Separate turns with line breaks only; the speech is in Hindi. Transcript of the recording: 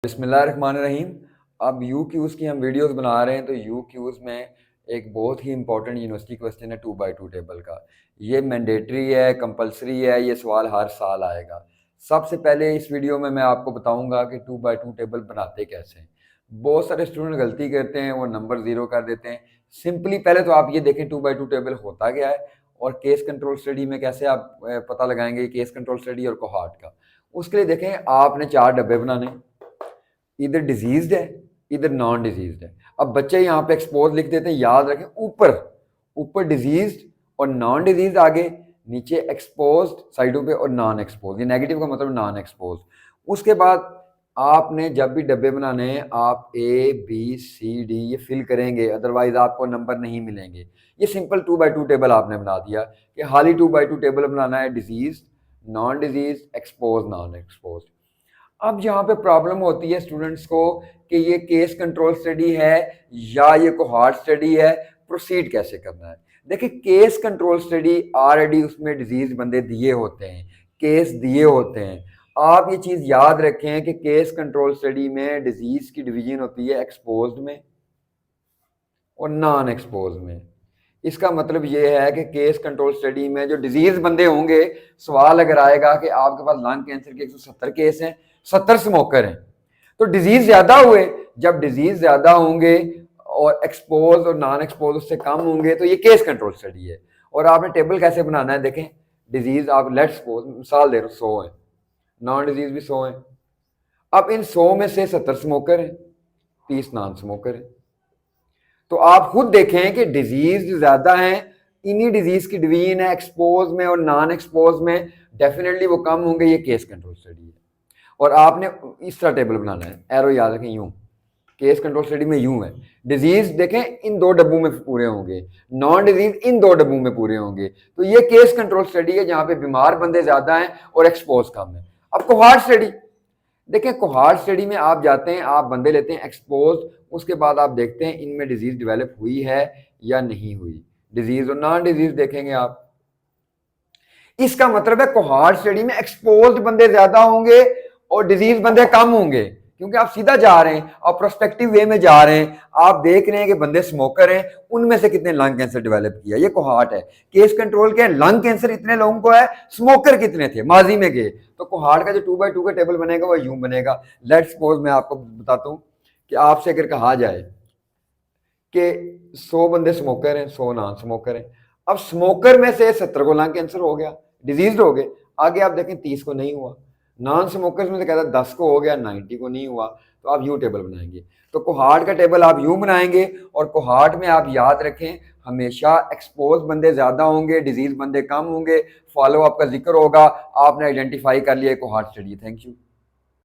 बिस्मिल्लाहिर्रहमानिर्रहीम। अब यू क्यूज़ की हम वीडियोस बना रहे हैं, तो यू क्यूज़ में एक बहुत ही इंपॉर्टेंट यूनिवर्सिटी क्वेश्चन है 2x2 टेबल का। ये मैंडेटरी है, कंपलसरी है, ये सवाल हर साल आएगा। सबसे पहले इस वीडियो में मैं आपको बताऊंगा कि 2x2 टेबल बनाते कैसे हैं। बहुत सारे स्टूडेंट गलती करते हैं, वो नंबर ज़ीरो कर देते हैं। सिंपली पहले तो आप ये देखें 2x2 टेबल होता क्या है और केस कंट्रोल स्टडी में कैसे आप पता लगाएंगे केस कंट्रोल स्टडी और कोहॉर्ट का। उसके लिए देखें, आपने 4 डब्बे बनाने, इधर डिजीज्ड है, इधर नॉन डिजीज्ड है। अब बच्चे यहाँ पे एक्सपोज लिख देते हैं, याद रखें ऊपर ऊपर डिजीज्ड और नॉन डिजीज आगे, नीचे एक्सपोज्ड साइडों पे और नॉन एक्सपोज। ये नेगेटिव का मतलब नॉन एक्सपोज। उसके बाद आपने जब भी डब्बे बनाने हैं आप ए बी सी डी ये फिल करेंगे, अदरवाइज आपको नंबर नहीं मिलेंगे। ये सिंपल 2x2 टेबल आपने बना दिया कि हाली 2x2 टेबल बनाना है, disease, non disease, expose, non expose. अब यहाँ पे प्रॉब्लम होती है स्टूडेंट्स को कि ये केस कंट्रोल स्टडी है या ये कोहॉर्ट स्टडी है, प्रोसीड कैसे करना है। देखिए, केस कंट्रोल स्टडी ऑलरेडी उसमें डिजीज बंदे दिए होते हैं, केस दिए होते हैं। आप ये चीज़ याद रखें कि केस कंट्रोल स्टडी में डिजीज की डिवीजन होती है एक्सपोज्ड में और नॉन एक्सपोज में। इसका मतलब ये है कि केस कंट्रोल स्टडी में जो डिजीज बंदे होंगे, सवाल अगर आएगा कि आपके पास लंग कैंसर के 170 केस हैं, 70 स्मोकर हैं, तो डिजीज ज्यादा हुए। जब डिजीज ज्यादा होंगे और एक्सपोज और नॉन एक्सपोज उससे कम होंगे तो ये केस कंट्रोल स्टडी है। और आपने टेबल कैसे बनाना है, देखें डिजीज आप लेट्स सपोज मिसाल दे रहे हो 100 है, नॉन डिजीज भी 100 है। अब इन 100 में से 70 स्मोकर है, 30 नॉन स्मोकर है। तो आप खुद देखें कि डिजीज जो ज्यादा है, इन्हीं डिजीज की डिवीजन है एक्सपोज में और नॉन एक्सपोज में, डेफिनेटली वो कम होंगे। ये केस कंट्रोल स्टडी है। और आपने इस तरह टेबल बनाना है, एरो याद रखें यूं, केस कंट्रोल स्टडी में यूं है, डिजीज देखें इन 2 डब्बों में पूरे होंगे, नॉन डिजीज इन 2 डब्बों में पूरे होंगे। तो ये केस कंट्रोल स्टडी है जहां पे बीमार बंदे ज्यादा हैं और एक्सपोज कम है। अब कोहॉर्ट स्टडी देखें, कोहॉर्ट स्टडी में आप जाते हैं, आप बंदे लेते हैं एक्सपोज, उसके बाद आप देखते हैं इनमें डिजीज डेवलप हुई है या नहीं हुई। डिजीज और नॉन डिजीज देखेंगे आप। इसका मतलब है कोहॉर्ट स्टडी में एक्सपोज्ड बंदे ज्यादा होंगे और डिजीज बंदे कम होंगे, क्योंकि आप सीधा जा रहे हैं और प्रोस्पेक्टिव वे में जा रहे हैं। आप देख रहे हैं कि बंदे स्मोकर हैं, उनमें से कितने लंग कैंसर डेवलप किया। ये कोहॉर्ट है। केस कंट्रोल के लंग कैंसर इतने लोगों को है, स्मोकर कितने थे माजी में गए। तो कोहॉर्ट का जो 2x2 का टेबल बनेगा वो यूं बनेगा। लेट्स सपोज मैं आपको बताता हूं कि आपसे अगर कहा जाए कि 100 बंदे स्मोकर हैं, 100 नॉन स्मोकर हैं। अब स्मोकर में से 70 को लंग कैंसर हो गया, डिजीज हो गए। आगे आप देखें 30 को नहीं हुआ। नॉन स्मोकर्स में से कहता है 10 को हो गया, 90 को नहीं हुआ। तो आप यूं टेबल बनाएंगे। तो कोहॉर्ट का टेबल आप यूं बनाएंगे और कोहॉर्ट में आप याद रखें हमेशा एक्सपोज बंदे ज्यादा होंगे, डिजीज बंदे कम होंगे। फॉलो अप का जिक्र होगा। आपने आइडेंटिफाई कर लिया कोहॉर्ट स्टडी। Thank you.